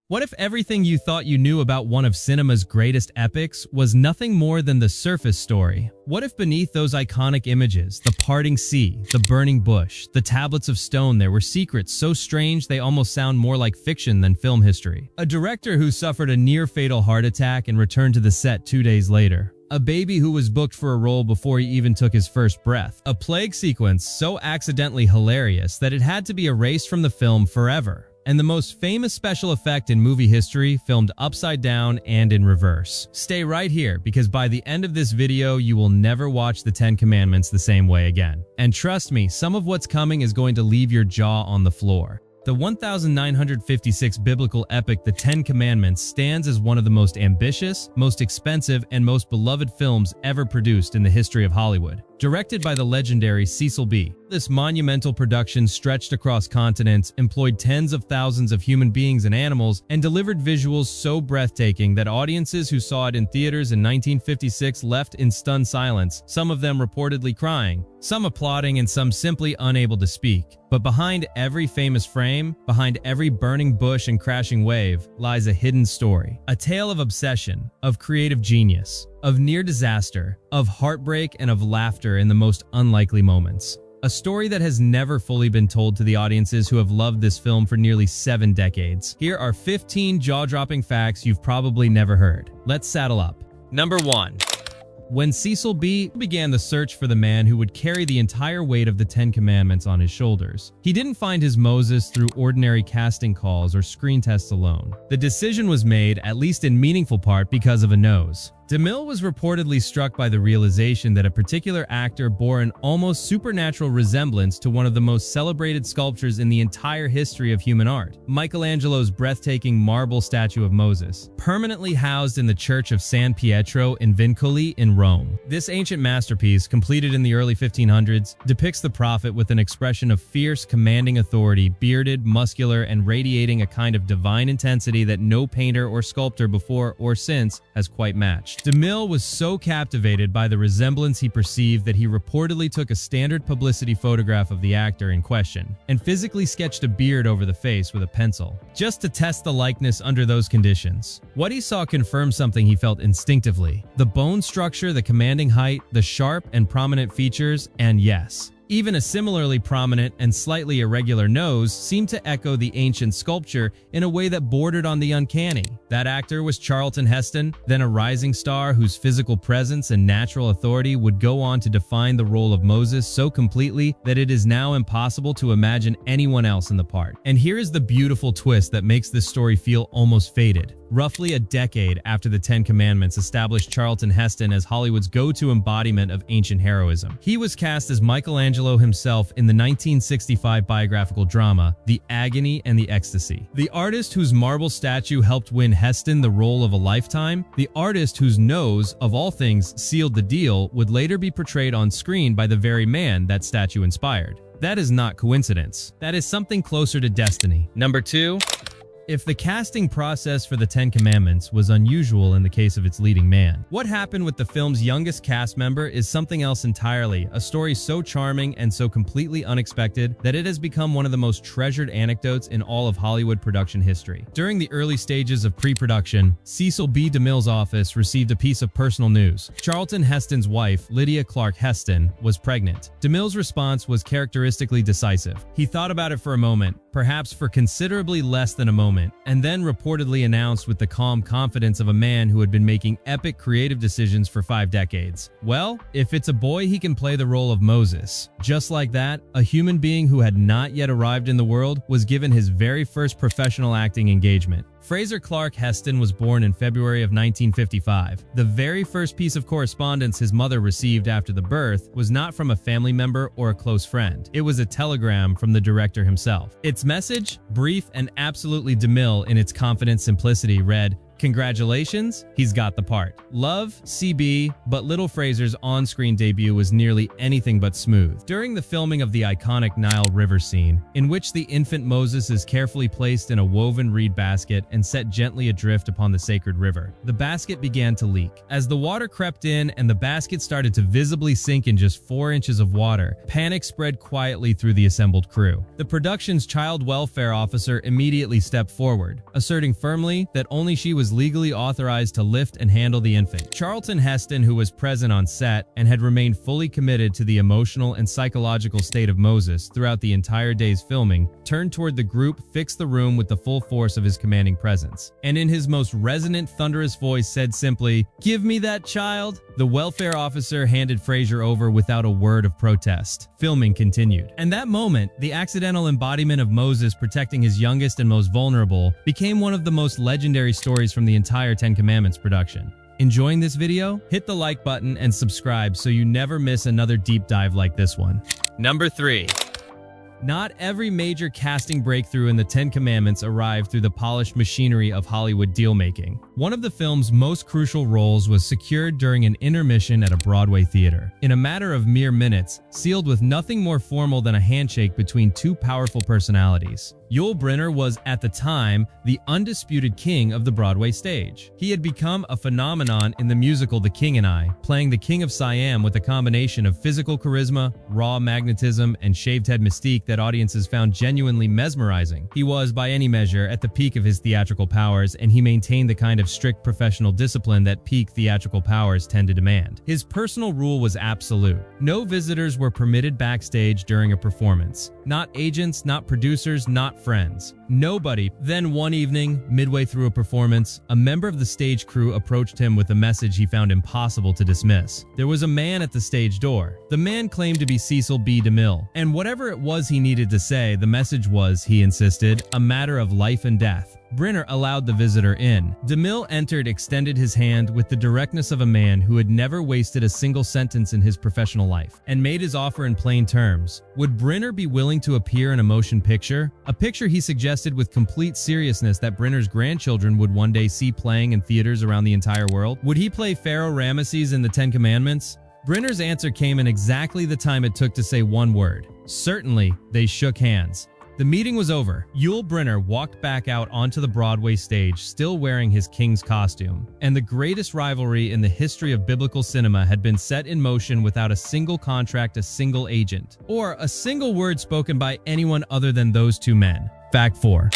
What if everything you thought you knew about one of cinema's greatest epics was nothing more than the surface story? What if beneath those iconic images, the parting sea, the burning bush, the tablets of stone, there were secrets so strange they almost sound more like fiction than film history? A director who suffered a near-fatal heart attack and returned to the set 2 days later. A baby who was booked for a role before he even took his first breath. A plague sequence so accidentally hilarious that it had to be erased from the film forever. And the most famous special effect in movie history, filmed upside down and in reverse. Stay right here, because by the end of this video, you will never watch the 10 Commandments the same way again. And trust me, some of what's coming is going to leave your jaw on the floor. The 1956 biblical epic The 10 Commandments stands as one of the most ambitious, most expensive, and most beloved films ever produced in the history of Hollywood. Directed by the legendary Cecil B, this monumental production stretched across continents, employed tens of thousands of human beings and animals, and delivered visuals so breathtaking that audiences who saw it in theaters in 1956 left in stunned silence, some of them reportedly crying, some applauding, and some simply unable to speak. But behind every famous frame, behind every burning bush and crashing wave, lies a hidden story. A tale of obsession, of creative genius, of near disaster, of heartbreak, and of laughter in the most unlikely moments. A story that has never fully been told to the audiences who have loved this film for nearly 7 decades. Here are 15 jaw-dropping facts you've probably never heard. Let's saddle up. Number 1. When Cecil B began the search for the man who would carry the entire weight of the 10 Commandments on his shoulders, he didn't find his Moses through ordinary casting calls or screen tests alone. The decision was made, at least in meaningful part, because of a nose. DeMille was reportedly struck by the realization that a particular actor bore an almost supernatural resemblance to one of the most celebrated sculptures in the entire history of human art, Michelangelo's breathtaking marble statue of Moses, permanently housed in the Church of San Pietro in Vincoli in Rome. This ancient masterpiece, completed in the early 1500s, depicts the prophet with an expression of fierce, commanding authority, bearded, muscular, and radiating a kind of divine intensity that no painter or sculptor before or since has quite matched. DeMille was so captivated by the resemblance he perceived that he reportedly took a standard publicity photograph of the actor in question and physically sketched a beard over the face with a pencil, just to test the likeness under those conditions. What he saw confirmed something he felt instinctively: the bone structure, the commanding height, the sharp and prominent features, and yes, even a similarly prominent and slightly irregular nose seemed to echo the ancient sculpture in a way that bordered on the uncanny. That actor was Charlton Heston, then a rising star whose physical presence and natural authority would go on to define the role of Moses so completely that it is now impossible to imagine anyone else in the part. And here is the beautiful twist that makes this story feel almost fated. Roughly a decade after the 10 Commandments established Charlton Heston as Hollywood's go-to embodiment of ancient heroism, he was cast as Michelangelo himself in the 1965 biographical drama, The Agony and the Ecstasy. The artist whose marble statue helped win Heston the role of a lifetime, the artist whose nose, of all things, sealed the deal, would later be portrayed on screen by the very man that statue inspired. That is not coincidence. That is something closer to destiny. Number 2. If the casting process for the 10 Commandments was unusual in the case of its leading man, what happened with the film's youngest cast member is something else entirely, a story so charming and so completely unexpected that it has become one of the most treasured anecdotes in all of Hollywood production history. During the early stages of pre-production, Cecil B. DeMille's office received a piece of personal news. Charlton Heston's wife, Lydia Clark Heston, was pregnant. DeMille's response was characteristically decisive. He thought about it for a moment, perhaps for considerably less than a moment, and then reportedly announced with the calm confidence of a man who had been making epic creative decisions for 5 decades. Well, if it's a boy, he can play the role of Moses. Just like that, a human being who had not yet arrived in the world was given his very first professional acting engagement. Fraser Clark Heston was born in February of 1955. The very first piece of correspondence his mother received after the birth was not from a family member or a close friend. It was a telegram from the director himself. Its message, brief and absolutely DeMille in its confident simplicity, read, Congratulations, he's got the part. Love, CB, but Little Fraser's on-screen debut was nearly anything but smooth. During the filming of the iconic Nile River scene, in which the infant Moses is carefully placed in a woven reed basket and set gently adrift upon the sacred river, the basket began to leak. As the water crept in and the basket started to visibly sink in just 4 inches of water, panic spread quietly through the assembled crew. The production's child welfare officer immediately stepped forward, asserting firmly that only she was legally authorized to lift and handle the infant. Charlton Heston, who was present on set and had remained fully committed to the emotional and psychological state of Moses throughout the entire day's filming, turned toward the group, fixed the room with the full force of his commanding presence, and in his most resonant, thunderous voice said simply, "Give me that child." The welfare officer handed Fraser over without a word of protest. Filming continued. And that moment, the accidental embodiment of Moses protecting his youngest and most vulnerable, became one of the most legendary stories from the entire Ten Commandments production. Enjoying this video? Hit the like button and subscribe so you never miss another deep dive like this one. Number 3. Not every major casting breakthrough in the Ten Commandments arrived through the polished machinery of Hollywood deal-making. One of the film's most crucial roles was secured during an intermission at a Broadway theater. In a matter of mere minutes, sealed with nothing more formal than a handshake between two powerful personalities. Yul Brynner was, at the time, the undisputed king of the Broadway stage. He had become a phenomenon in the musical The King and I, playing the King of Siam with a combination of physical charisma, raw magnetism, and shaved-head mystique that audiences found genuinely mesmerizing. He was, by any measure, at the peak of his theatrical powers, and he maintained the kind of strict professional discipline that peak theatrical powers tend to demand. His personal rule was absolute. No visitors were permitted backstage during a performance. Not agents, not producers, not friends. Nobody. Then one evening, midway through a performance, a member of the stage crew approached him with a message he found impossible to dismiss. There was a man at the stage door. The man claimed to be Cecil B. DeMille, and whatever it was he needed to say, the message was, he insisted, a matter of life and death. Brynner allowed the visitor in. DeMille entered, extended his hand with the directness of a man who had never wasted a single sentence in his professional life, and made his offer in plain terms. Would Brynner be willing to appear in a motion picture? A picture he suggested with complete seriousness that Brynner's grandchildren would one day see playing in theaters around the entire world? Would he play Pharaoh Ramesses in the Ten Commandments? Brynner's answer came in exactly the time it took to say one word. Certainly. They shook hands. The meeting was over. Yul Brynner walked back out onto the Broadway stage, still wearing his king's costume. And the greatest rivalry in the history of biblical cinema had been set in motion without a single contract, a single agent, or a single word spoken by anyone other than those two men. Fact 4.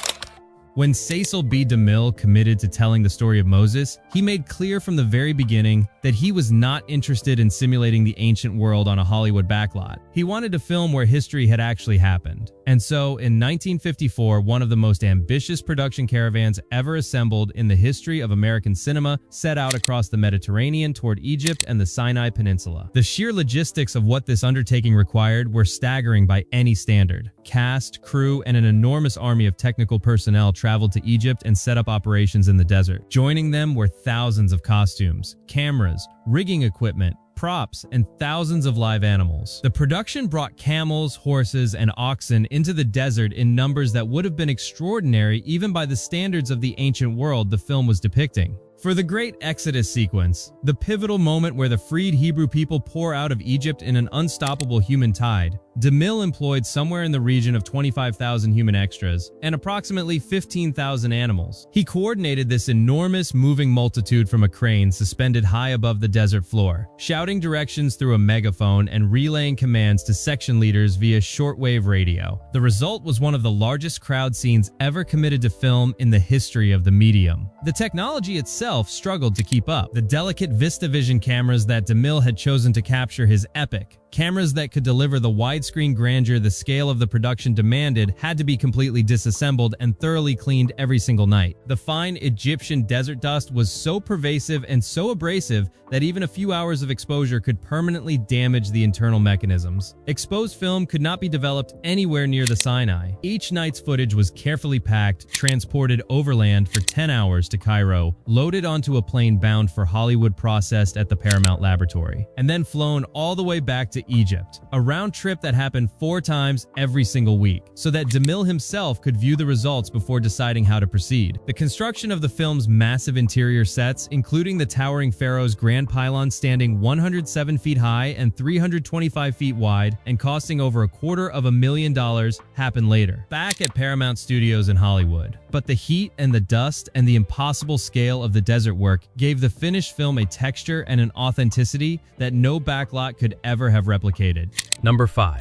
When Cecil B. DeMille committed to telling the story of Moses, he made clear from the very beginning that he was not interested in simulating the ancient world on a Hollywood backlot. He wanted to film where history had actually happened. And so, in 1954, one of the most ambitious production caravans ever assembled in the history of American cinema set out across the Mediterranean toward Egypt and the Sinai Peninsula. The sheer logistics of what this undertaking required were staggering by any standard. Cast, crew, and an enormous army of technical personnel traveled to Egypt and set up operations in the desert. Joining them were thousands of costumes, cameras, rigging equipment, props, and thousands of live animals. The production brought camels, horses, and oxen into the desert in numbers that would have been extraordinary even by the standards of the ancient world the film was depicting. For the great Exodus sequence, the pivotal moment where the freed Hebrew people pour out of Egypt in an unstoppable human tide, DeMille employed somewhere in the region of 25,000 human extras and approximately 15,000 animals. He coordinated this enormous moving multitude from a crane suspended high above the desert floor, shouting directions through a megaphone and relaying commands to section leaders via shortwave radio. The result was one of the largest crowd scenes ever committed to film in the history of the medium. The technology itself struggled to keep up. The delicate VistaVision cameras that DeMille had chosen to capture his epic, cameras that could deliver the widescreen grandeur the scale of the production demanded, had to be completely disassembled and thoroughly cleaned every single night. The fine Egyptian desert dust was so pervasive and so abrasive that even a few hours of exposure could permanently damage the internal mechanisms. Exposed film could not be developed anywhere near the Sinai. Each night's footage was carefully packed, transported overland for 10 hours to Cairo, loaded loaded onto a plane bound for Hollywood, processed at the Paramount Laboratory, and then flown all the way back to Egypt, a round trip that happened 4 times every single week, so that DeMille himself could view the results before deciding how to proceed. The construction of the film's massive interior sets, including the towering Pharaoh's grand pylon standing 107 feet high and 325 feet wide and costing over $250,000, happened later, back at Paramount Studios in Hollywood. But the heat and the dust and the impossible scale of the desert work gave the finished film a texture and an authenticity that no backlot could ever have replicated. Number 5.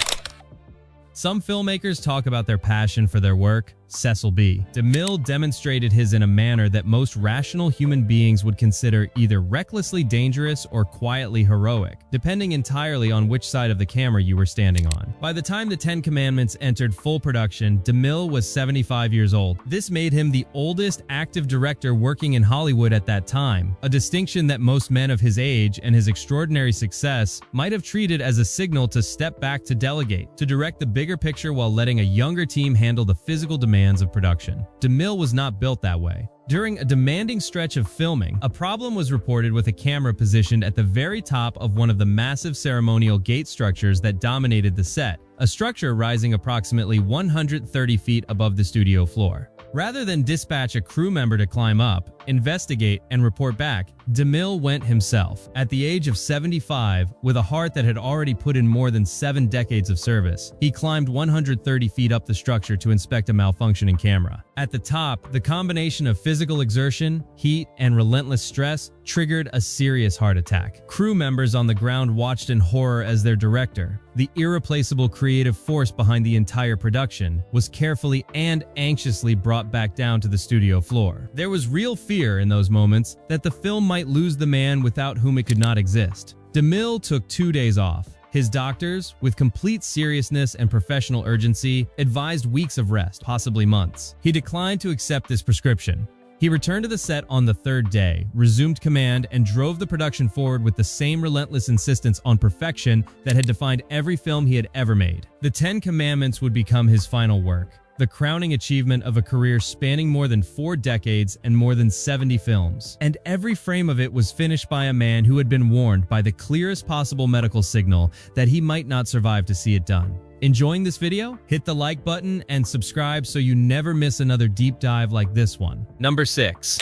Some filmmakers talk about their passion for their work. Cecil B. DeMille demonstrated his in a manner that most rational human beings would consider either recklessly dangerous or quietly heroic, depending entirely on which side of the camera you were standing on. By the time the 10 Commandments entered full production, DeMille was 75 years old. This made him the oldest active director working in Hollywood at that time, a distinction that most men of his age and his extraordinary success might have treated as a signal to step back to delegate, to direct the bigger picture while letting a younger team handle the physical demands of production. DeMille was not built that way. During a demanding stretch of filming, a problem was reported with a camera positioned at the very top of one of the massive ceremonial gate structures that dominated the set, a structure rising approximately 130 feet above the studio floor. Rather than dispatch a crew member to climb up, investigate, and report back, DeMille went himself. At the age of 75, with a heart that had already put in more than 7 decades of service, he climbed 130 feet up the structure to inspect a malfunctioning camera. At the top, the combination of physical exertion, heat, and relentless stress triggered a serious heart attack. Crew members on the ground watched in horror as their director, the irreplaceable creative force behind the entire production, was carefully and anxiously brought back down to the studio floor. There was real fear in those moments that the film might lose the man without whom it could not exist. DeMille took 2 days off. His doctors, with complete seriousness and professional urgency, advised weeks of rest, possibly months. He declined to accept this prescription. He returned to the set on the 3rd day, resumed command, and drove the production forward with the same relentless insistence on perfection that had defined every film he had ever made. The 10 Commandments would become his final work, the crowning achievement of a career spanning more than 4 decades and more than 70 films. And every frame of it was finished by a man who had been warned by the clearest possible medical signal that he might not survive to see it done. Enjoying this video? Hit the like button and subscribe so you never miss another deep dive like this one. Number 6.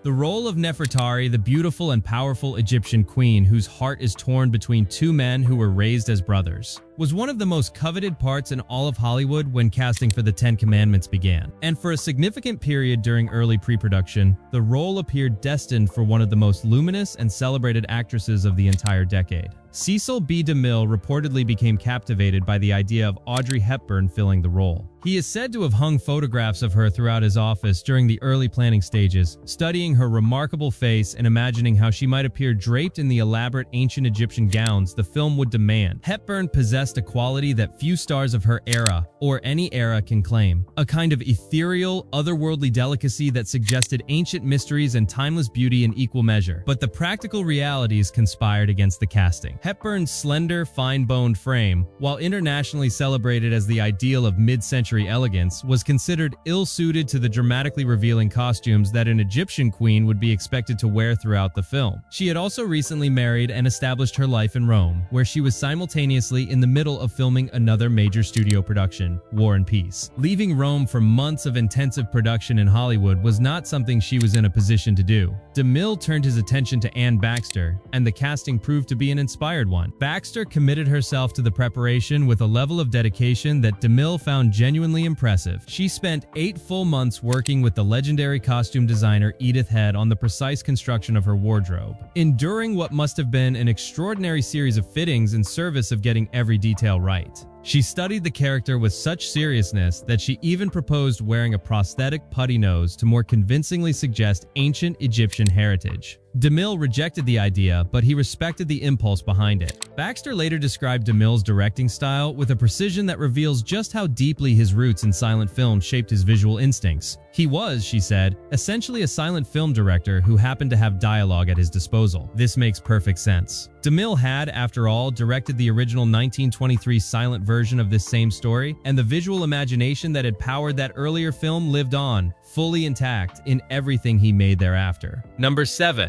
The role of Nefertari, the beautiful and powerful Egyptian queen whose heart is torn between 2 men who were raised as brothers, was one of the most coveted parts in all of Hollywood when casting for the 10 Commandments began. And for a significant period during early pre-production, the role appeared destined for one of the most luminous and celebrated actresses of the entire decade. Cecil B. DeMille reportedly became captivated by the idea of Audrey Hepburn filling the role. He is said to have hung photographs of her throughout his office during the early planning stages, studying her remarkable face and imagining how she might appear draped in the elaborate ancient Egyptian gowns the film would demand. Hepburn possessed a quality that few stars of her era, or any era, can claim. A kind of ethereal, otherworldly delicacy that suggested ancient mysteries and timeless beauty in equal measure. But the practical realities conspired against the casting. Hepburn's slender, fine-boned frame, while internationally celebrated as the ideal of mid-century elegance, was considered ill-suited to the dramatically revealing costumes that an Egyptian queen would be expected to wear throughout the film. She had also recently married and established her life in Rome, where she was simultaneously in the middle of filming another major studio production, War and Peace. Leaving Rome for months of intensive production in Hollywood was not something she was in a position to do. DeMille turned his attention to Baxter, and the casting proved to be an inspired one. Baxter committed herself to the preparation with a level of dedication that DeMille found genuinely impressive. She spent 8 full months working with the legendary costume designer Edith Head on the precise construction of her wardrobe, enduring what must have been an extraordinary series of fittings in service of getting every detail right. She studied the character with such seriousness that she even proposed wearing a prosthetic putty nose to more convincingly suggest ancient Egyptian heritage. DeMille rejected the idea, but he respected the impulse behind it. Baxter later described DeMille's directing style with a precision that reveals just how deeply his roots in silent film shaped his visual instincts. He was, she said, essentially a silent film director who happened to have dialogue at his disposal. This makes perfect sense. DeMille had, after all, directed the original 1923 silent version of this same story, and the visual imagination that had powered that earlier film lived on, fully intact in everything he made thereafter. Number 7.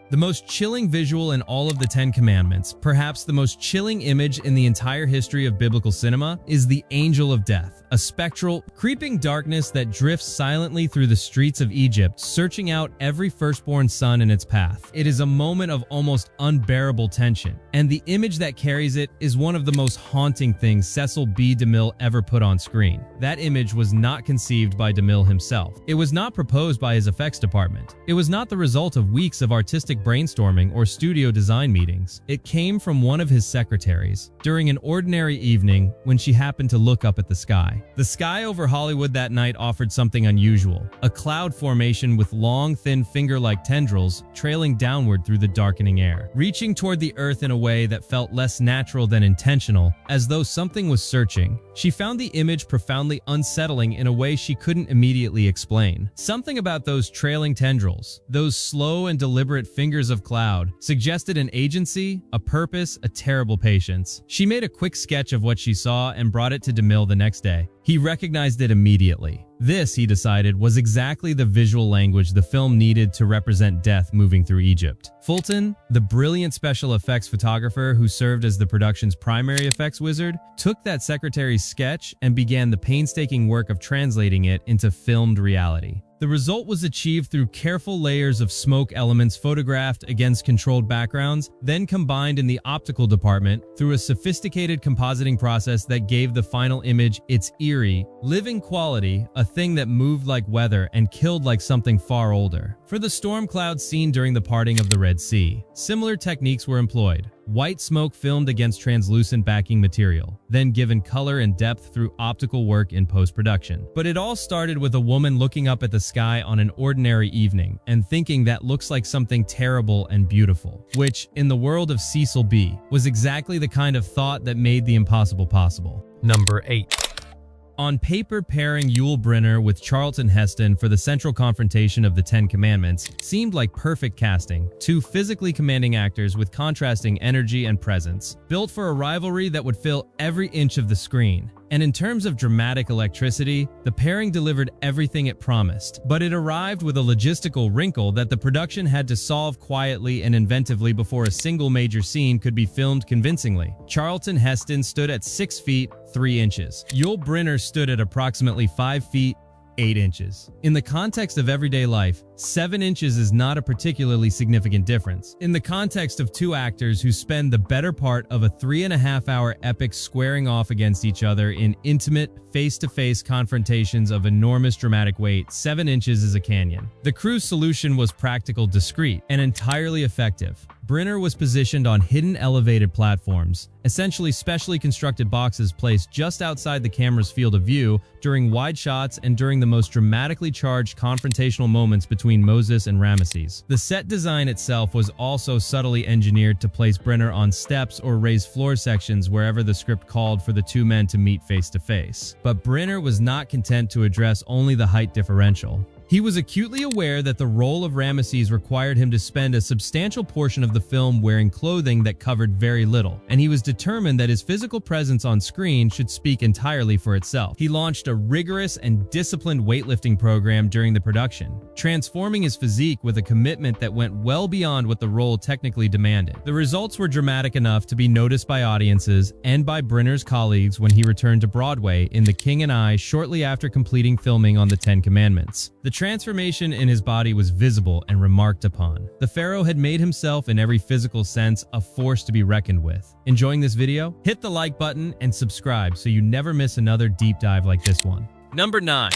The most chilling visual in all of the Ten Commandments, perhaps the most chilling image in the entire history of biblical cinema, is the Angel of Death, a spectral, creeping darkness that drifts silently through the streets of Egypt, searching out every firstborn son in its path. It is a moment of almost unbearable tension, and the image that carries it is one of the most haunting things Cecil B. DeMille ever put on screen. That image was not conceived by DeMille himself. It was not proposed by his effects department. It was not the result of weeks of artistic brainstorming or studio design meetings. It came from one of his secretaries during an ordinary evening when she happened to look up at the sky. The sky over Hollywood that night offered something unusual, a cloud formation with long, thin finger-like tendrils trailing downward through the darkening air, reaching toward the earth in a way that felt less natural than intentional, as though something was searching. She found the image profoundly unsettling in a way she couldn't immediately explain. Something about those trailing tendrils, those slow and deliberate fingers of cloud, suggested an agency, a purpose, a terrible patience. She made a quick sketch of what she saw and brought it to DeMille the next day. He recognized it immediately. This, he decided, was exactly the visual language the film needed to represent death moving through Egypt. Fulton, the brilliant special effects photographer who served as the production's primary effects wizard, took that secretary's sketch and began the painstaking work of translating it into filmed reality. The result was achieved through careful layers of smoke elements photographed against controlled backgrounds, then combined in the optical department through a sophisticated compositing process that gave the final image its eerie, living quality, a thing that moved like weather and killed like something far older. For the storm clouds seen during the parting of the Red Sea, similar techniques were employed. White smoke filmed against translucent backing material, then given color and depth through optical work in post-production. But it all started with a woman looking up at the sky on an ordinary evening and thinking that looks like something terrible and beautiful, which, in the world of Cecil B, was exactly the kind of thought that made the impossible possible. Number 8. On paper, pairing Yul Brynner with Charlton Heston for the central confrontation of the Ten Commandments seemed like perfect casting. Two physically commanding actors with contrasting energy and presence, built for a rivalry that would fill every inch of the screen. And in terms of dramatic electricity, the pairing delivered everything it promised. But it arrived with a logistical wrinkle that the production had to solve quietly and inventively before a single major scene could be filmed convincingly. Charlton Heston stood at 6 feet, 3 inches. Yul Brynner stood at approximately 5 feet, 8 inches. In the context of everyday life, 7 inches is not a particularly significant difference. In the context of two actors who spend the better part of a 3.5-hour epic squaring off against each other in intimate, face-to-face confrontations of enormous dramatic weight, 7 inches is a canyon. The crew's solution was practical, discreet, and entirely effective. Brynner was positioned on hidden elevated platforms, essentially specially constructed boxes placed just outside the camera's field of view during wide shots and during the most dramatically charged confrontational moments between Moses and Ramesses. The set design itself was also subtly engineered to place Brynner on steps or raised floor sections wherever the script called for the two men to meet face to face. But Brynner was not content to address only the height differential. He was acutely aware that the role of Ramesses required him to spend a substantial portion of the film wearing clothing that covered very little, and he was determined that his physical presence on screen should speak entirely for itself. He launched a rigorous and disciplined weightlifting program during the production, transforming his physique with a commitment that went well beyond what the role technically demanded. The results were dramatic enough to be noticed by audiences and by Brynner's colleagues when he returned to Broadway in The King and I shortly after completing filming on the Ten Commandments. The transformation in his body was visible and remarked upon. The Pharaoh had made himself in every physical sense a force to be reckoned with. Enjoying this video? Hit the like button and subscribe so you never miss another deep dive like this one. Number 9.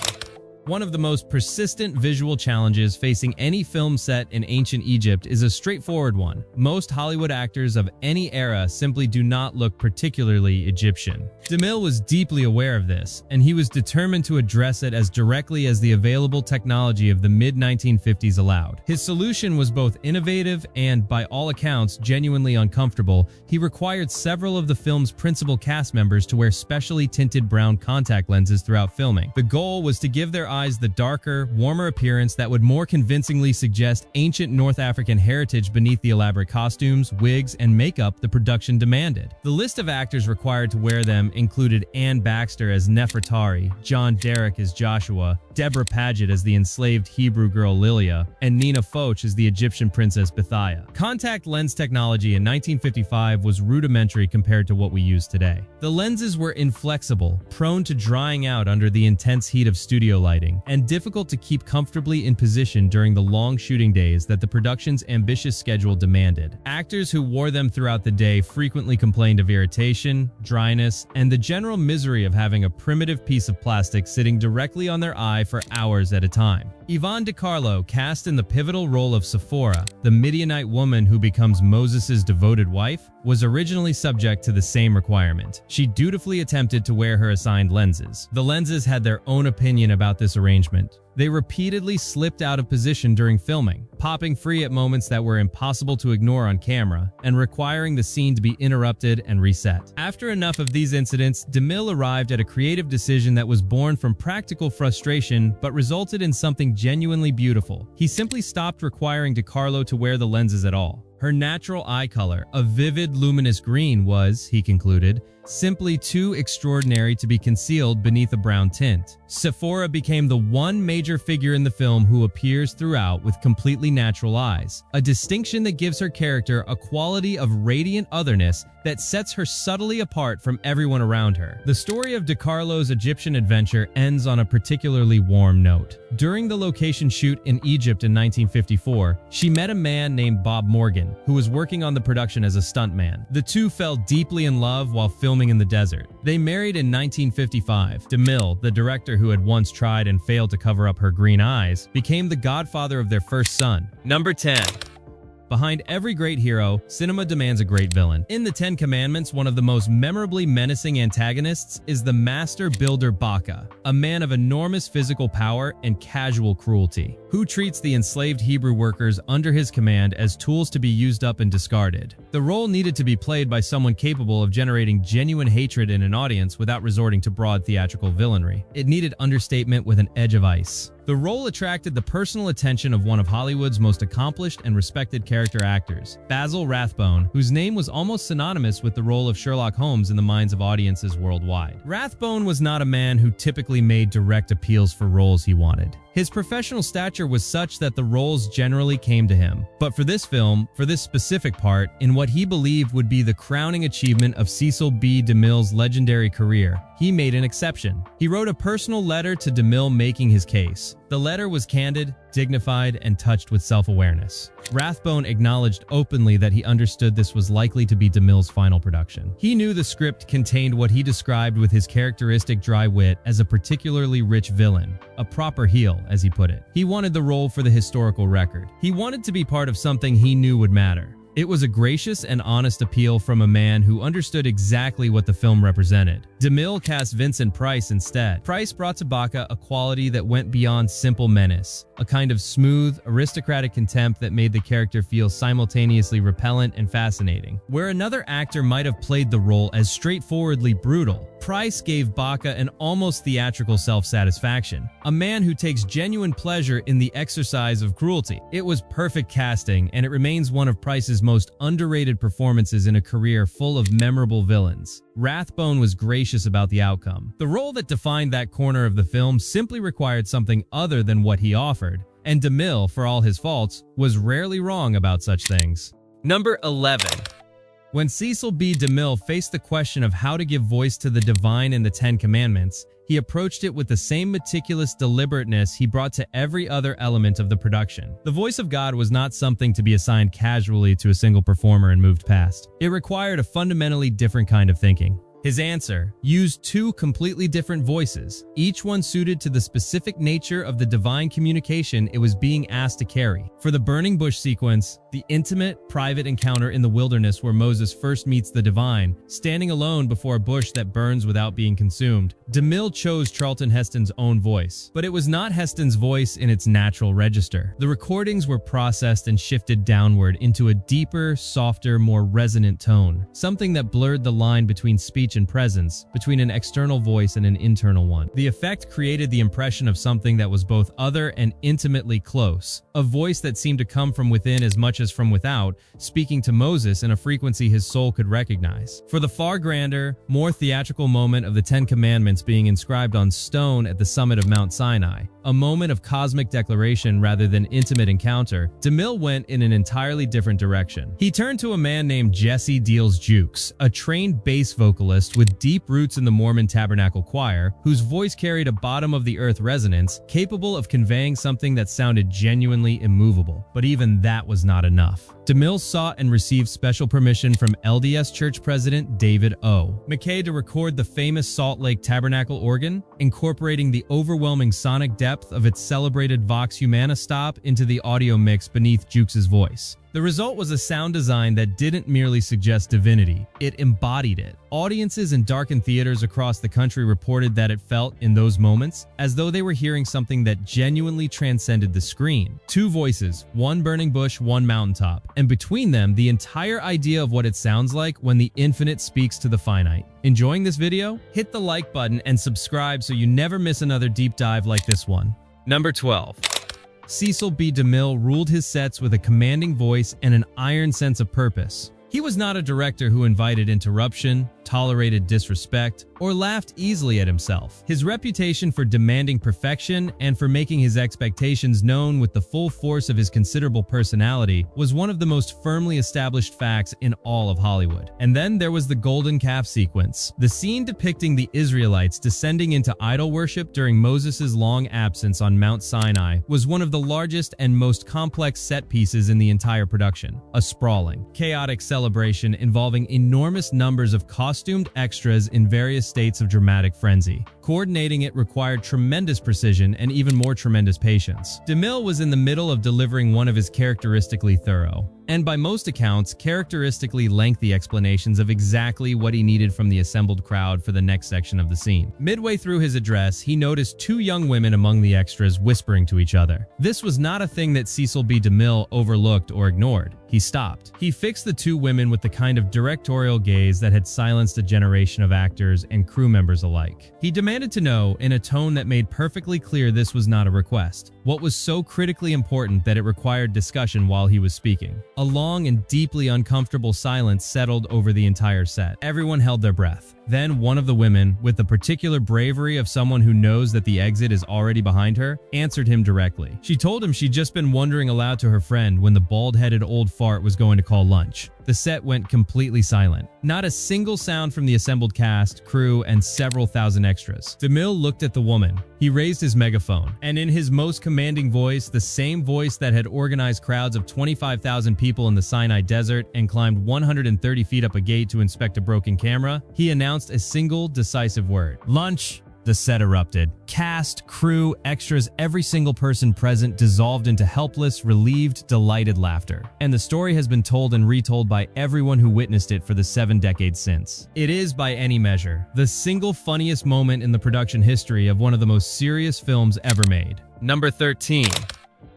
One of the most persistent visual challenges facing any film set in ancient Egypt is a straightforward one. Most Hollywood actors of any era simply do not look particularly Egyptian. DeMille was deeply aware of this, and he was determined to address it as directly as the available technology of the mid-1950s allowed. His solution was both innovative and, by all accounts, genuinely uncomfortable. He required several of the film's principal cast members to wear specially tinted brown contact lenses throughout filming. The goal was to give their eyes the darker, warmer appearance that would more convincingly suggest ancient North African heritage beneath the elaborate costumes, wigs, and makeup the production demanded. The list of actors required to wear them included Anne Baxter as Nefertari, John Derek as Joshua, Deborah Paget as the enslaved Hebrew girl Lilia, and Nina Foch as the Egyptian princess Bithiah. Contact lens technology in 1955 was rudimentary compared to what we use today. The lenses were inflexible, prone to drying out under the intense heat of studio lighting, and difficult to keep comfortably in position during the long shooting days that the production's ambitious schedule demanded. Actors who wore them throughout the day frequently complained of irritation, dryness, and the general misery of having a primitive piece of plastic sitting directly on their eye for hours at a time. Yvonne De Carlo, cast in the pivotal role of Sephora, the Midianite woman who becomes Moses' devoted wife, was originally subject to the same requirement. She dutifully attempted to wear her assigned lenses. The lenses had their own opinion about this arrangement. They repeatedly slipped out of position during filming, popping free at moments that were impossible to ignore on camera, and requiring the scene to be interrupted and reset. After enough of these incidents, DeMille arrived at a creative decision that was born from practical frustration but resulted in something genuinely beautiful. He simply stopped requiring De Carlo to wear the lenses at all. Her natural eye color, a vivid, luminous green, was, he concluded, simply too extraordinary to be concealed beneath a brown tint. Sephora became the one major figure in the film who appears throughout with completely natural eyes, a distinction that gives her character a quality of radiant otherness that sets her subtly apart from everyone around her. The story of De Carlo's Egyptian adventure ends on a particularly warm note. During the location shoot in Egypt in 1954, she met a man named Bob Morgan, who was working on the production as a stuntman. The two fell deeply in love while filming in the desert. They married in 1955. DeMille, the director who had once tried and failed to cover up her green eyes, became the godfather of their first son. Number 10. Behind every great hero, cinema demands a great villain. In the Ten Commandments, one of the most memorably menacing antagonists is the master builder Baca, a man of enormous physical power and casual cruelty, who treats the enslaved Hebrew workers under his command as tools to be used up and discarded. The role needed to be played by someone capable of generating genuine hatred in an audience without resorting to broad theatrical villainy. It needed understatement with an edge of ice. The role attracted the personal attention of one of Hollywood's most accomplished and respected character actors, Basil Rathbone, whose name was almost synonymous with the role of Sherlock Holmes in the minds of audiences worldwide. Rathbone was not a man who typically made direct appeals for roles he wanted. His professional stature was such that the roles generally came to him. But for this film, for this specific part, in what he believed would be the crowning achievement of Cecil B. DeMille's legendary career, he made an exception. He wrote a personal letter to DeMille making his case. The letter was candid, dignified, and touched with self-awareness. Rathbone acknowledged openly that he understood this was likely to be DeMille's final production. He knew the script contained what he described with his characteristic dry wit as a particularly rich villain, a proper heel, as he put it. He wanted the role for the historical record. He wanted to be part of something he knew would matter. It was a gracious and honest appeal from a man who understood exactly what the film represented. DeMille cast Vincent Price instead. Price brought to Baca a quality that went beyond simple menace, a kind of smooth, aristocratic contempt that made the character feel simultaneously repellent and fascinating. Where another actor might have played the role as straightforwardly brutal, Price gave Baca an almost theatrical self-satisfaction, a man who takes genuine pleasure in the exercise of cruelty. It was perfect casting, and it remains one of Price's most underrated performances in a career full of memorable villains. Rathbone was gracious about the outcome. The role that defined that corner of the film simply required something other than what he offered, and DeMille, for all his faults, was rarely wrong about such things. Number 11. When Cecil B. DeMille faced the question of how to give voice to the divine in the Ten Commandments, he approached it with the same meticulous deliberateness he brought to every other element of the production. The voice of God was not something to be assigned casually to a single performer and moved past. It required a fundamentally different kind of thinking. His answer used two completely different voices, each one suited to the specific nature of the divine communication it was being asked to carry. For the burning bush sequence, the intimate, private encounter in the wilderness where Moses first meets the divine, standing alone before a bush that burns without being consumed, DeMille chose Charlton Heston's own voice. But it was not Heston's voice in its natural register. The recordings were processed and shifted downward into a deeper, softer, more resonant tone, something that blurred the line between speech speech and presence between an external voice and an internal one. The effect created the impression of something that was both other and intimately close, a voice that seemed to come from within as much as from without, speaking to Moses in a frequency his soul could recognize. For the far grander, more theatrical moment of the Ten Commandments being inscribed on stone at the summit of Mount Sinai, a moment of cosmic declaration rather than intimate encounter, DeMille went in an entirely different direction. He turned to a man named Jesse Deals Jukes, a trained bass vocalist with deep roots in the Mormon Tabernacle Choir, whose voice carried a bottom-of-the-earth resonance capable of conveying something that sounded genuinely immovable. But even that was not enough. DeMille sought and received special permission from LDS Church President David O. McKay to record the famous Salt Lake Tabernacle organ, incorporating the overwhelming sonic depth of its celebrated Vox Humana stop into the audio mix beneath Jukes' voice. The result was a sound design that didn't merely suggest divinity, it embodied it. Audiences in darkened theaters across the country reported that it felt, in those moments, as though they were hearing something that genuinely transcended the screen. Two voices, one burning bush, one mountaintop, and between them, the entire idea of what it sounds like when the infinite speaks to the finite. Enjoying this video? Hit the like button and subscribe so you never miss another deep dive like this one. Number 12. Cecil B. DeMille ruled his sets with a commanding voice and an iron sense of purpose. He was not a director who invited interruption, tolerated disrespect, or laughed easily at himself. His reputation for demanding perfection and for making his expectations known with the full force of his considerable personality was one of the most firmly established facts in all of Hollywood. And then there was the golden calf sequence. The scene depicting the Israelites descending into idol worship during Moses' long absence on Mount Sinai was one of the largest and most complex set pieces in the entire production. A sprawling, chaotic celebration involving enormous numbers of costumed extras in various states of dramatic frenzy. Coordinating it required tremendous precision and even more tremendous patience. DeMille was in the middle of delivering one of his characteristically thorough, and by most accounts, characteristically lengthy explanations of exactly what he needed from the assembled crowd for the next section of the scene. Midway through his address, he noticed two young women among the extras whispering to each other. This was not a thing that Cecil B. DeMille overlooked or ignored. He stopped. He fixed the two women with the kind of directorial gaze that had silenced a generation of actors and crew members alike. He demanded to know, in a tone that made perfectly clear this was not a request, what was so critically important that it required discussion while he was speaking. A long and deeply uncomfortable silence settled over the entire set. Everyone held their breath. Then one of the women, with the particular bravery of someone who knows that the exit is already behind her, answered him directly. She told him she'd just been wondering aloud to her friend when the bald-headed old fart was going to call lunch. The set went completely silent. Not a single sound from the assembled cast, crew, and several thousand extras. DeMille looked at the woman. He raised his megaphone, and in his most commanding voice, the same voice that had organized crowds of 25,000 people in the Sinai Desert and climbed 130 feet up a gate to inspect a broken camera, he announced a single decisive word. Lunch! The set erupted. Cast, crew, extras, every single person present dissolved into helpless, relieved, delighted laughter. And the story has been told and retold by everyone who witnessed it for the 7 decades since. It is, by any measure, the single funniest moment in the production history of one of the most serious films ever made. Number 13.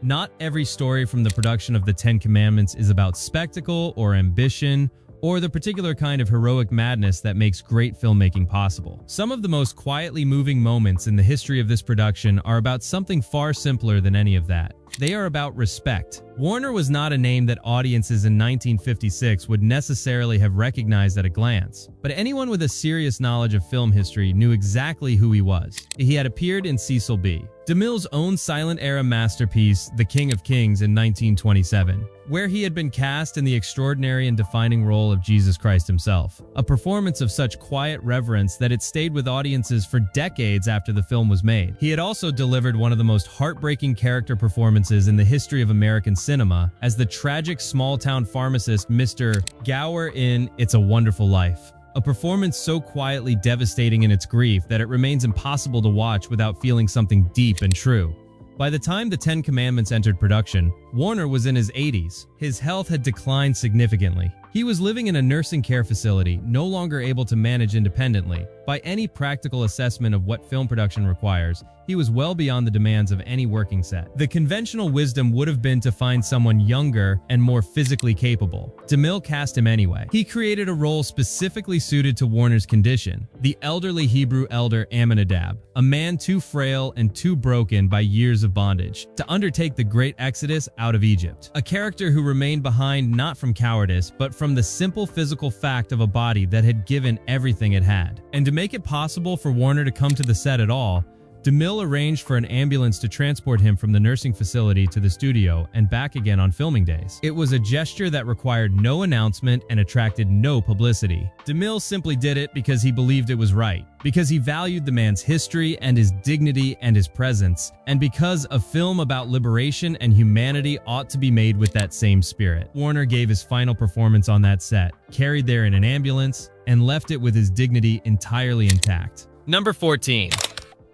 Not every story from the production of the Ten Commandments is about spectacle or ambition, or the particular kind of heroic madness that makes great filmmaking possible. Some of the most quietly moving moments in the history of this production are about something far simpler than any of that. They are about respect. Warner was not a name that audiences in 1956 would necessarily have recognized at a glance, but anyone with a serious knowledge of film history knew exactly who he was. He had appeared in Cecil B. DeMille's own silent-era masterpiece, The King of Kings, in 1927, where he had been cast in the extraordinary and defining role of Jesus Christ himself, a performance of such quiet reverence that it stayed with audiences for decades after the film was made. He had also delivered one of the most heartbreaking character performances in the history of American cinema as the tragic small-town pharmacist Mr. Gower in It's a Wonderful Life. A performance so quietly devastating in its grief that it remains impossible to watch without feeling something deep and true. By the time the Ten Commandments entered production, Warner was in his 80s. His health had declined significantly. He was living in a nursing care facility, no longer able to manage independently, By any practical assessment of what film production requires, he was well beyond the demands of any working set. The conventional wisdom would have been to find someone younger and more physically capable. DeMille cast him anyway. He created a role specifically suited to Warner's condition, the elderly Hebrew elder Amminadab, a man too frail and too broken by years of bondage to undertake the great exodus out of Egypt. A character who remained behind not from cowardice, but from the simple physical fact of a body that had given everything it had. And to make it possible for Warner to come to the set at all, DeMille arranged for an ambulance to transport him from the nursing facility to the studio and back again on filming days. It was a gesture that required no announcement and attracted no publicity. DeMille simply did it because he believed it was right, because he valued the man's history and his dignity and his presence, and because a film about liberation and humanity ought to be made with that same spirit. Warner gave his final performance on that set, carried there in an ambulance, and left it with his dignity entirely intact. Number 14.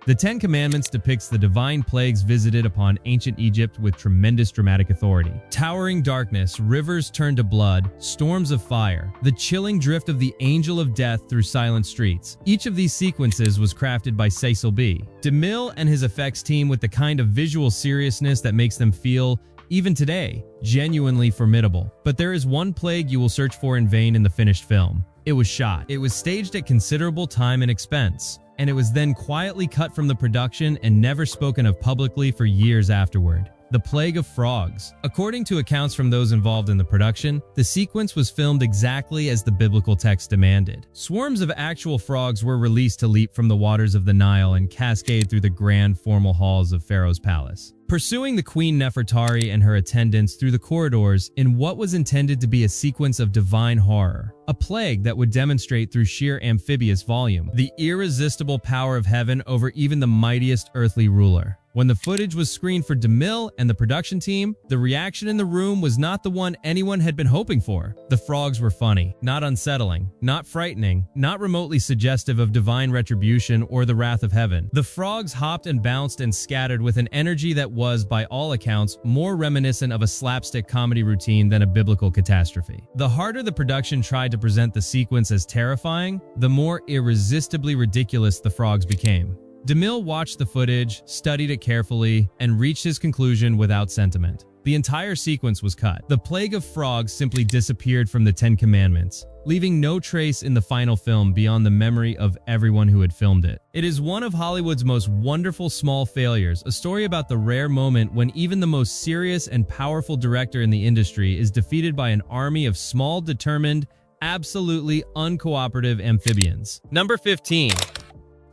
The Ten Commandments depicts the divine plagues visited upon ancient Egypt with tremendous dramatic authority. Towering darkness, rivers turned to blood, storms of fire, the chilling drift of the angel of death through silent streets. Each of these sequences was crafted by Cecil B. DeMille and his effects team with the kind of visual seriousness that makes them feel, even today, genuinely formidable. But there is one plague you will search for in vain in the finished film. It was shot. It was staged at considerable time and expense, and it was then quietly cut from the production and never spoken of publicly for years afterward. The Plague of Frogs. According to accounts from those involved in the production, the sequence was filmed exactly as the biblical text demanded. Swarms of actual frogs were released to leap from the waters of the Nile and cascade through the grand formal halls of Pharaoh's palace, pursuing the Queen Nefertari and her attendants through the corridors in what was intended to be a sequence of divine horror, a plague that would demonstrate through sheer amphibious volume the irresistible power of heaven over even the mightiest earthly ruler. When the footage was screened for DeMille and the production team, the reaction in the room was not the one anyone had been hoping for. The frogs were funny, not unsettling, not frightening, not remotely suggestive of divine retribution or the wrath of heaven. The frogs hopped and bounced and scattered with an energy that was, by all accounts, more reminiscent of a slapstick comedy routine than a biblical catastrophe. The harder the production tried to present the sequence as terrifying, the more irresistibly ridiculous the frogs became. DeMille watched the footage, studied it carefully, and reached his conclusion without sentiment. The entire sequence was cut. The Plague of Frogs simply disappeared from the Ten Commandments, leaving no trace in the final film beyond the memory of everyone who had filmed it. It is one of Hollywood's most wonderful small failures, a story about the rare moment when even the most serious and powerful director in the industry is defeated by an army of small, determined, absolutely uncooperative amphibians. Number 15.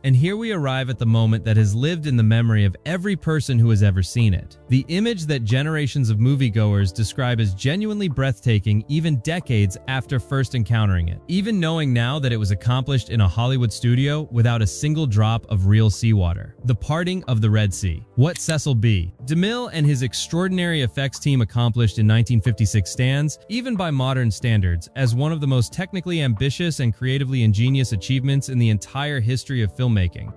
And here we arrive at the moment that has lived in the memory of every person who has ever seen it. The image that generations of moviegoers describe as genuinely breathtaking even decades after first encountering it, even knowing now that it was accomplished in a Hollywood studio without a single drop of real seawater. The parting of the Red Sea. What Cecil B. DeMille and his extraordinary effects team accomplished in 1956 stands, even by modern standards, as one of the most technically ambitious and creatively ingenious achievements in the entire history of filmmaking,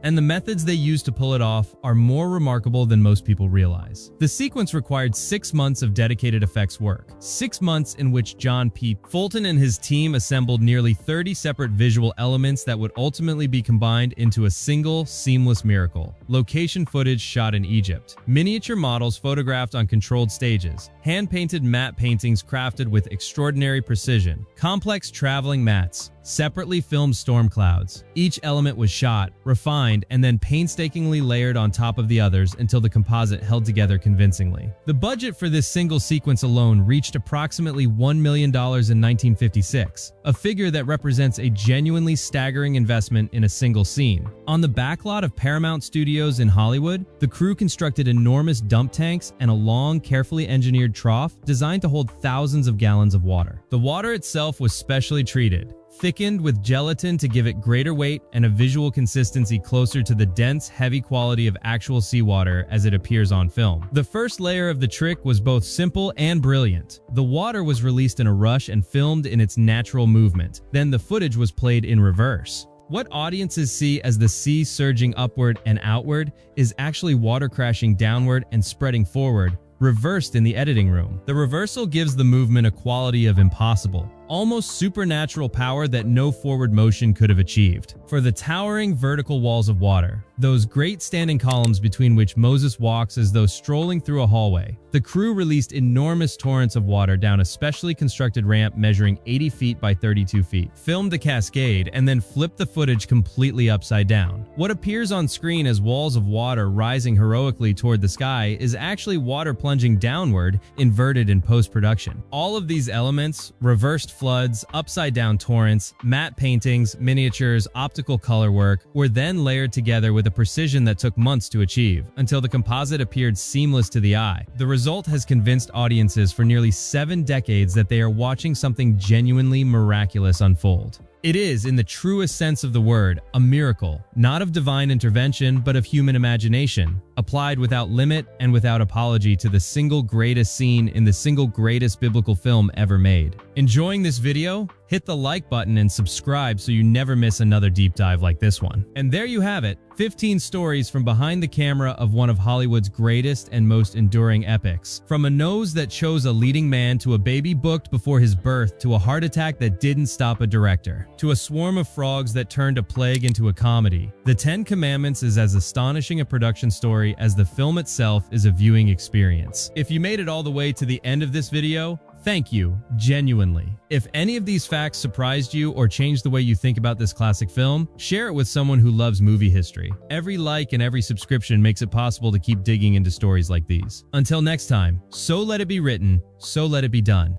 and the methods they used to pull it off are more remarkable than most people realize. The sequence required 6 months of dedicated effects work, 6 months in which John P. Fulton and his team assembled nearly 30 separate visual elements that would ultimately be combined into a single, seamless miracle. Location footage shot in Egypt, miniature models photographed on controlled stages, hand-painted matte paintings crafted with extraordinary precision, complex traveling mats, separately filmed storm clouds. Each element was shot, refined, and then painstakingly layered on top of the others until the composite held together convincingly. The budget for this single sequence alone reached approximately $1 million in 1956, a figure that represents a genuinely staggering investment in a single scene. On the backlot of Paramount Studios in Hollywood, the crew constructed enormous dump tanks and a long, carefully engineered trough designed to hold thousands of gallons of water. The water itself was specially treated, thickened with gelatin to give it greater weight and a visual consistency closer to the dense, heavy quality of actual seawater as it appears on film. The first layer of the trick was both simple and brilliant. The water was released in a rush and filmed in its natural movement. Then the footage was played in reverse. What audiences see as the sea surging upward and outward is actually water crashing downward and spreading forward, reversed in the editing room. The reversal gives the movement a quality of impossible, almost supernatural power that no forward motion could have achieved. For the towering vertical walls of water, those great standing columns between which Moses walks as though strolling through a hallway, the crew released enormous torrents of water down a specially constructed ramp measuring 80 feet by 32 feet, filmed the cascade, and then flipped the footage completely upside down. What appears on screen as walls of water rising heroically toward the sky is actually water plunging downward, inverted in post-production. All of these elements, reversed floods, upside-down torrents, matte paintings, miniatures, optical color work, were then layered together with a precision that took months to achieve, until the composite appeared seamless to the eye. The result has convinced audiences for nearly 7 decades that they are watching something genuinely miraculous unfold. It is, in the truest sense of the word, a miracle, not of divine intervention, but of human imagination, applied without limit and without apology to the single greatest scene in the single greatest biblical film ever made. Enjoying this video? Hit the like button and subscribe so you never miss another deep dive like this one. And there you have it, 15 stories from behind the camera of one of Hollywood's greatest and most enduring epics. From a nose that chose a leading man, to a baby booked before his birth, to a heart attack that didn't stop a director, to a swarm of frogs that turned a plague into a comedy. The Ten Commandments is as astonishing a production story as the film itself is a viewing experience. If you made it all the way to the end of this video, thank you, genuinely. If any of these facts surprised you or changed the way you think about this classic film, share it with someone who loves movie history. Every like and every subscription makes it possible to keep digging into stories like these. Until next time, so let it be written, so let it be done.